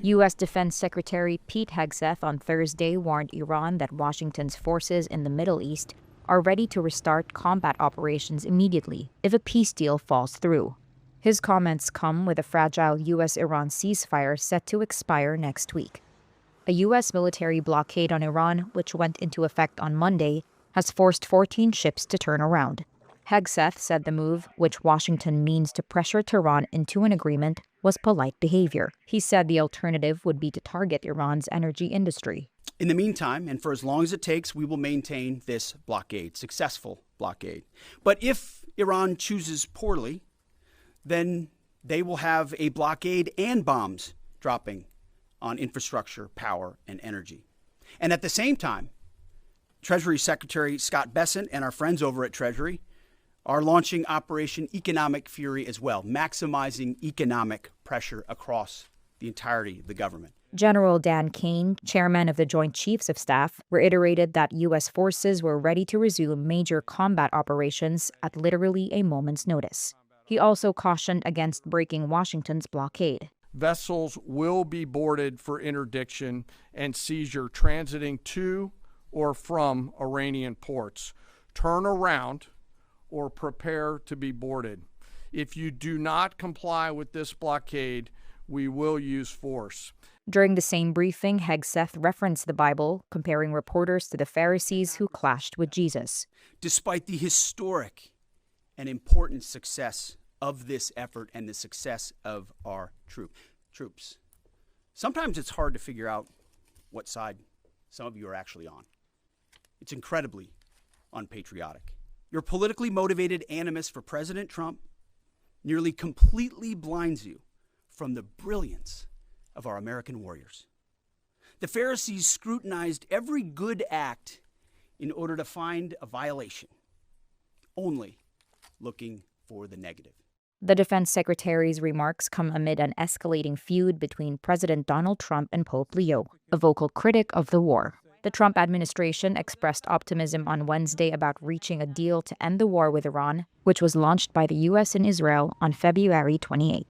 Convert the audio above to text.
U.S. Defense Secretary Pete Hegseth on Thursday warned Iran that Washington's forces in the Middle East are ready to restart combat operations immediately if a peace deal falls through. His comments come with a fragile U.S.-Iran ceasefire set to expire next week. A U.S. military blockade on Iran, which went into effect on Monday, has forced 14 ships to turn around. Hegseth said the move, which Washington means to pressure Tehran into an agreement, was polite behavior. He said the alternative would be to target Iran's energy industry. In the meantime, and for as long as it takes, we will maintain this blockade, successful blockade. But if Iran chooses poorly, then they will have a blockade and bombs dropping on infrastructure, power, and energy. And at the same time, Treasury Secretary Scott Bessent and our friends over at Treasury are launching Operation Economic Fury as well, maximizing economic pressure across the entirety of the government. General Dan Kane, chairman of the Joint Chiefs of Staff, reiterated that U.S. forces were ready to resume major combat operations at literally a moment's notice. He also cautioned against breaking Washington's blockade. Vessels will be boarded for interdiction and seizure transiting to or from Iranian ports. Turn around or prepare to be boarded. If you do not comply with this blockade, we will use force. During the same briefing, Hegseth referenced the Bible, comparing reporters to the Pharisees who clashed with Jesus. Despite the historic and important success of this effort and the success of our troops, sometimes it's hard to figure out what side some of you are actually on. It's incredibly unpatriotic. Your politically motivated animus for President Trump nearly completely blinds you from the brilliance of our American warriors. The Pharisees scrutinized every good act in order to find a violation, only looking for the negative. The defense secretary's remarks come amid an escalating feud between President Donald Trump and Pope Leo, a vocal critic of the war. The Trump administration expressed optimism on Wednesday about reaching a deal to end the war with Iran, which was launched by the U.S. and Israel on February 28.